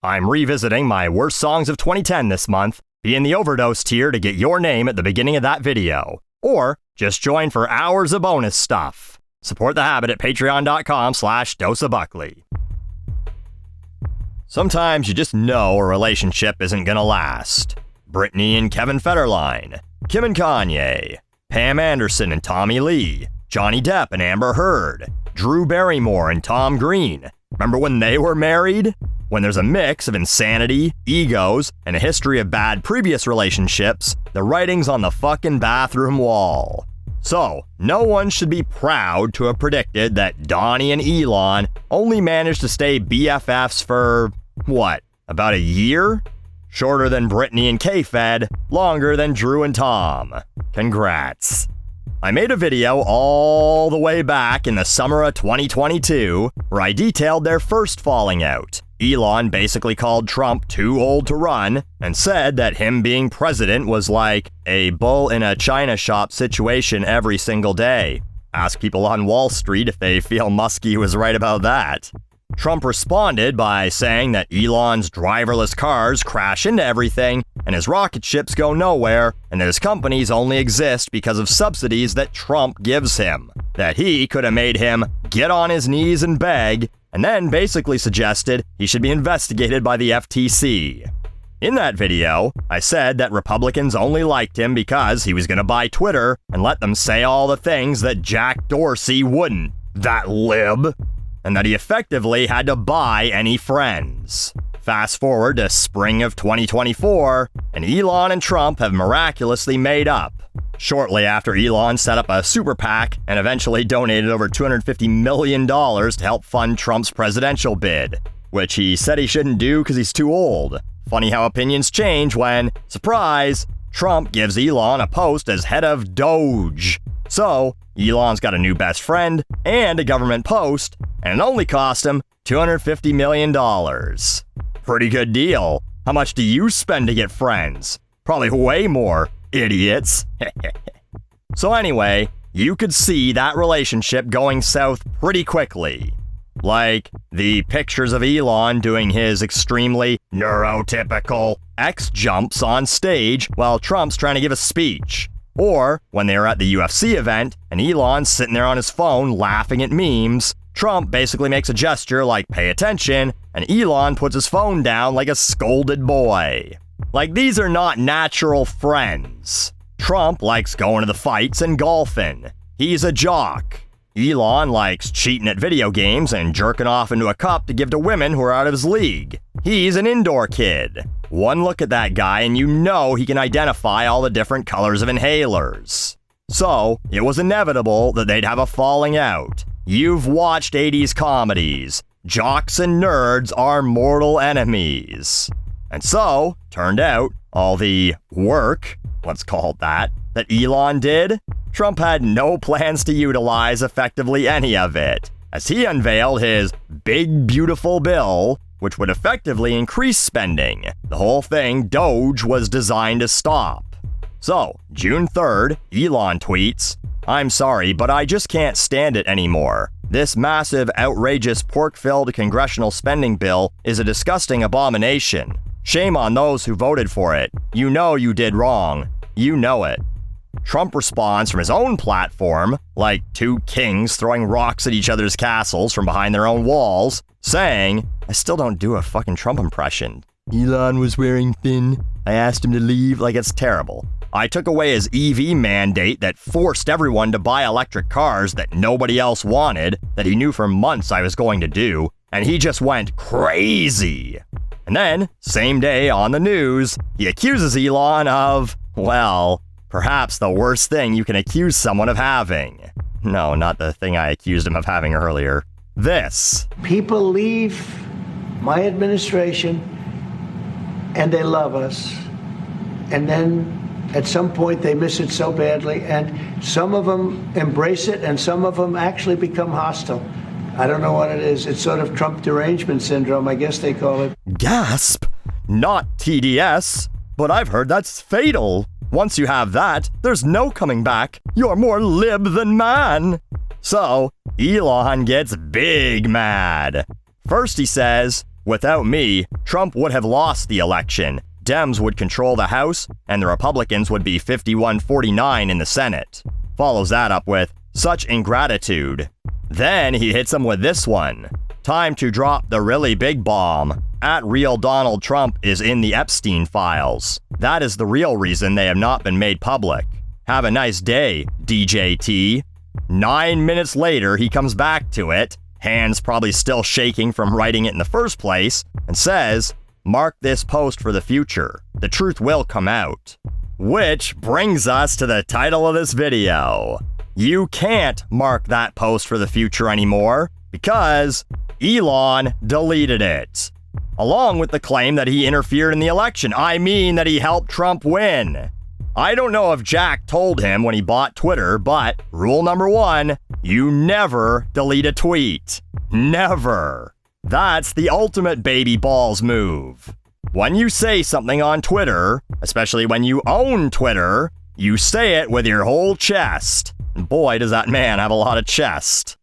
I'm revisiting my worst songs of 2010 this month. Be in the overdose tier to get your name at the beginning of that video. Or just join for hours of bonus stuff. Support the habit at patreon.com/doseofbuckley. Sometimes you just know a relationship isn't gonna last. Britney and Kevin Federline, Kim and Kanye, Pam Anderson and Tommy Lee, Johnny Depp and Amber Heard, Drew Barrymore and Tom Green. Remember when they were married? When there's a mix of insanity, egos, and a history of bad previous relationships, the writing's on the fucking bathroom wall. So, no one should be proud to have predicted that Donnie and Elon only managed to stay BFFs for, what, about a year? Shorter than Britney and K-Fed, longer than Drew and Tom. Congrats. I made a video all the way back in the summer of 2022 where I detailed their first falling out. Elon basically called Trump too old to run and said that him being president was like a bull in a china shop situation every single day. Ask people on Wall Street if they feel Muskie was right about that. Trump responded by saying that Elon's driverless cars crash into everything and his rocket ships go nowhere and that his companies only exist because of subsidies that Trump gives him. That he could have made him get on his knees and beg, and then basically suggested he should be investigated by the FTC. In that video, I said that Republicans only liked him because he was going to buy Twitter and let them say all the things that Jack Dorsey wouldn't. That lib. And that he effectively had to buy any friends. Fast forward to spring of 2024, and Elon and Trump have miraculously made up. Shortly after Elon set up a super PAC and eventually donated over $250 million to help fund Trump's presidential bid, which he said he shouldn't do because he's too old. Funny how opinions change when, surprise, Trump gives Elon a post as head of Doge. So, Elon's got a new best friend and a government post, and it only cost him $250 million. Pretty good deal. How much do you spend to get friends? Probably way more, idiots. So anyway, you could see that relationship going south pretty quickly. Like the pictures of Elon doing his extremely neurotypical X jumps on stage while Trump's trying to give a speech. Or when they were at the UFC event and Elon's sitting there on his phone laughing at memes, Trump basically makes a gesture like pay attention, and Elon puts his phone down like a scolded boy. Like these are not natural friends. Trump likes going to the fights and golfing. He's a jock. Elon likes cheating at video games and jerking off into a cup to give to women who are out of his league. He's an indoor kid. One look at that guy and you know he can identify all the different colors of inhalers. So, it was inevitable that they'd have a falling out. You've watched 80s comedies. Jocks and nerds are mortal enemies. And so, turned out, all the work, let's call it that Elon did, Trump had no plans to utilize effectively any of it, as he unveiled his big beautiful bill, which would effectively increase spending. The whole thing Doge was designed to stop. So, June 3rd, Elon tweets, "I'm sorry, but I just can't stand it anymore. This massive, outrageous, pork-filled congressional spending bill is a disgusting abomination. Shame on those who voted for it. You know you did wrong. You know it." Trump responds from his own platform, like two kings throwing rocks at each other's castles from behind their own walls, saying, "I still don't do a fucking Trump impression. Elon was wearing thin. I asked him to leave." Like, it's terrible. "I took away his EV mandate that forced everyone to buy electric cars that nobody else wanted, that he knew for months I was going to do, and he just went crazy." And then, same day on the news, he accuses Elon of, well, perhaps the worst thing you can accuse someone of having. No, not the thing I accused him of having earlier. This. People leave my administration and they love us. And then at some point they miss it so badly, and some of them embrace it and some of them actually become hostile. I don't know what it is. It's sort of Trump derangement syndrome, I guess they call it. Gasp! Not TDS, but I've heard that's fatal. Once you have that, there's no coming back. You're more lib than man. So, Elon gets big mad. First he says, Without me, Trump would have lost the election. Dems would control the House, and the Republicans would be 51-49 in the Senate. Follows that up with, such ingratitude. Then he hits him with this one. Time to drop the really big bomb. @Real Donald Trump is in the Epstein files. That is the real reason they have not been made public. Have a nice day, DJT. 9 minutes later, he comes back to it, hands probably still shaking from writing it in the first place, and says, mark this post for the future. The truth will come out. Which brings us to the title of this video. You can't mark that post for the future anymore because Elon deleted it. Along with the claim that he interfered in the election. I mean that he helped Trump win. I don't know if Jack told him when he bought Twitter, but rule number 1, you never delete a tweet. Never. That's the ultimate baby balls move. When you say something on Twitter, especially when you own Twitter, you say it with your whole chest. And boy, does that man have a lot of chest.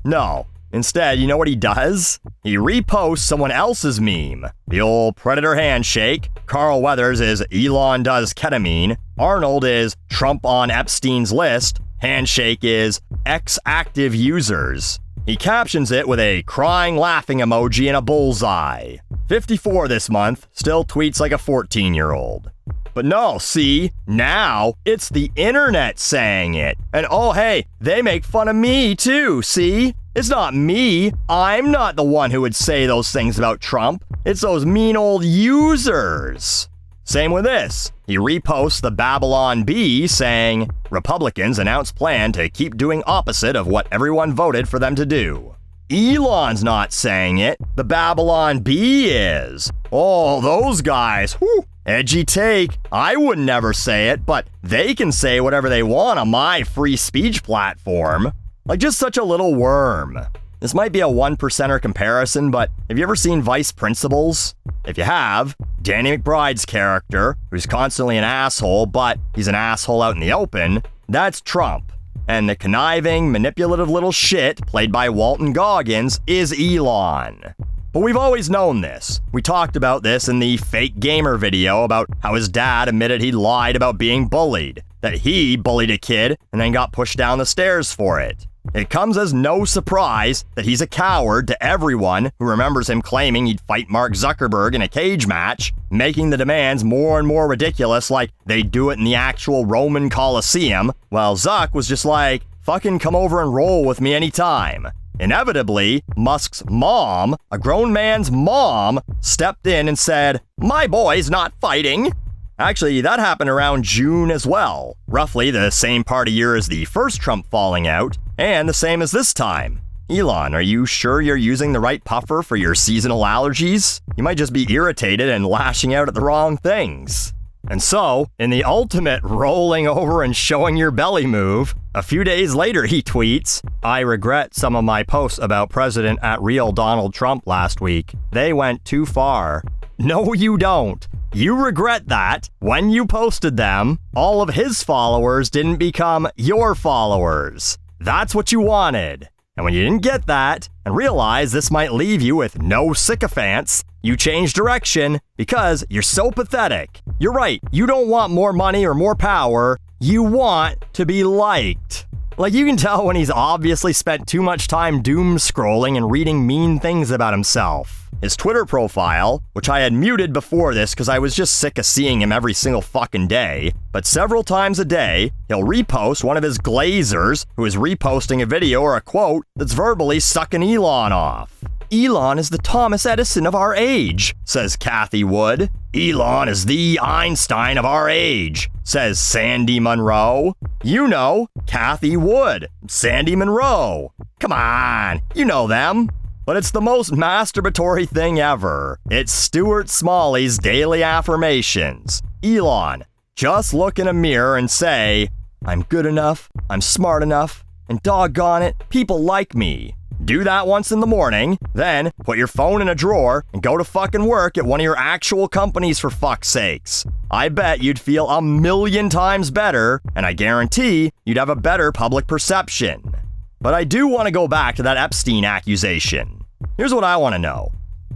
No. Instead, you know what he does? He reposts someone else's meme. The old Predator handshake. Carl Weathers is Elon does ketamine. Arnold is Trump on Epstein's list. Handshake is X active users. He captions it with a crying laughing emoji and a bullseye. 54 this month, still tweets like a 14-year-old. But no, see, now it's the internet saying it. And oh hey, they make fun of me too, see? It's not me. I'm not the one who would say those things about Trump. It's those mean old users. Same with this. He reposts the Babylon Bee saying, Republicans announce plan to keep doing opposite of what everyone voted for them to do. Elon's not saying it. The Babylon Bee is. Oh, those guys. Whew. Edgy take. I would never say it, but they can say whatever they want on my free speech platform. Like just such a little worm. This might be a 1%er comparison, but have you ever seen Vice Principals? If you have, Danny McBride's character, who's constantly an asshole, but he's an asshole out in the open, that's Trump. And the conniving, manipulative little shit, played by Walton Goggins, is Elon. But we've always known this. We talked about this in the fake gamer video about how his dad admitted he lied about being bullied, that he bullied a kid and then got pushed down the stairs for it. It comes as no surprise that he's a coward to everyone who remembers him claiming he'd fight Mark Zuckerberg in a cage match, making the demands more and more ridiculous like they'd do it in the actual Roman Colosseum, while Zuck was just like, fucking come over and roll with me anytime. Inevitably, Musk's mom, a grown man's mom, stepped in and said, my boy's not fighting. Actually, that happened around June as well, roughly the same part of year as the first Trump falling out, and the same as this time. Elon, are you sure you're using the right puffer for your seasonal allergies? You might just be irritated and lashing out at the wrong things. And so, in the ultimate rolling over and showing your belly move, a few days later he tweets, I regret some of my posts about President @Real Donald Trump last week. They went too far. No, you don't. You regret that when you posted them, all of his followers didn't become your followers. That's what you wanted. And when you didn't get that, and realized this might leave you with no sycophants, you changed direction because you're so pathetic. You're right, you don't want more money or more power, you want to be liked. Like you can tell when he's obviously spent too much time doom scrolling and reading mean things about himself. His Twitter profile, which I had muted before this because I was just sick of seeing him every single fucking day, but several times a day, he'll repost one of his glazers who is reposting a video or a quote that's verbally sucking Elon off. Elon is the Thomas Edison of our age, says Kathy Wood. Elon is the Einstein of our age, says Sandy Monroe. You know, Kathy Wood, Sandy Monroe. Come on, you know them. But it's the most masturbatory thing ever. It's Stuart Smalley's daily affirmations. Elon, just look in a mirror and say, I'm good enough, I'm smart enough, and doggone it, people like me. Do that once in the morning, then put your phone in a drawer and go to fucking work at one of your actual companies for fuck's sakes. I bet you'd feel 1,000,000 times better, and I guarantee you'd have a better public perception. But I do want to go back to that Epstein accusation. Here's what I want to know.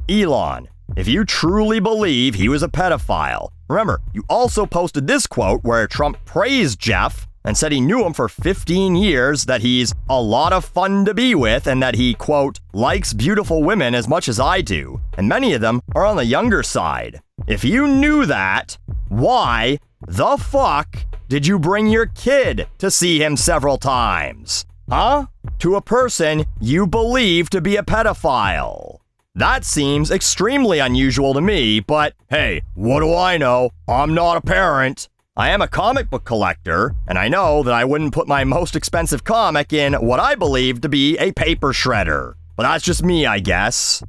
Elon, if you truly believe he was a pedophile. Remember, you also posted this quote where Trump praised Jeff and said he knew him for 15 years, that he's a lot of fun to be with, and that he, quote, likes beautiful women as much as I do, and many of them are on the younger side. If you knew that, why the fuck did you bring your kid to see him several times? Huh? To a person you believe to be a pedophile. That seems extremely unusual to me, but hey, what do I know? I'm not a parent. I am a comic book collector, and I know that I wouldn't put my most expensive comic in what I believe to be a paper shredder. But that's just me, I guess.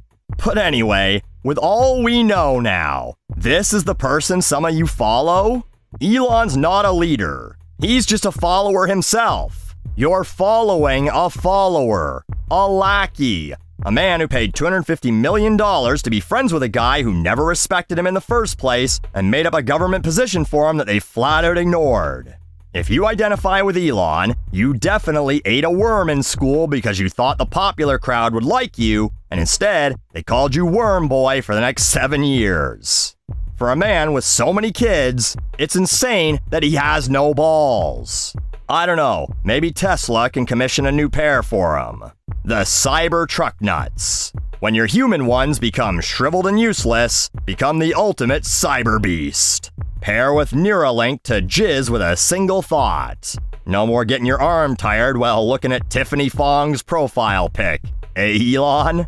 But anyway, with all we know now, this is the person some of you follow? Elon's not a leader. He's just a follower himself. You're following a follower, a lackey, a man who paid $250 million to be friends with a guy who never respected him in the first place and made up a government position for him that they flat out ignored. If you identify with Elon, you definitely ate a worm in school because you thought the popular crowd would like you, and instead, they called you Worm Boy for the next 7 years. For a man with so many kids, it's insane that he has no balls. I don't know, maybe Tesla can commission a new pair for him. The cyber truck nuts. When your human ones become shriveled and useless, become the ultimate cyber beast. Pair with Neuralink to jizz with a single thought. No more getting your arm tired while looking at Tiffany Fong's profile pic. Eh, Elon?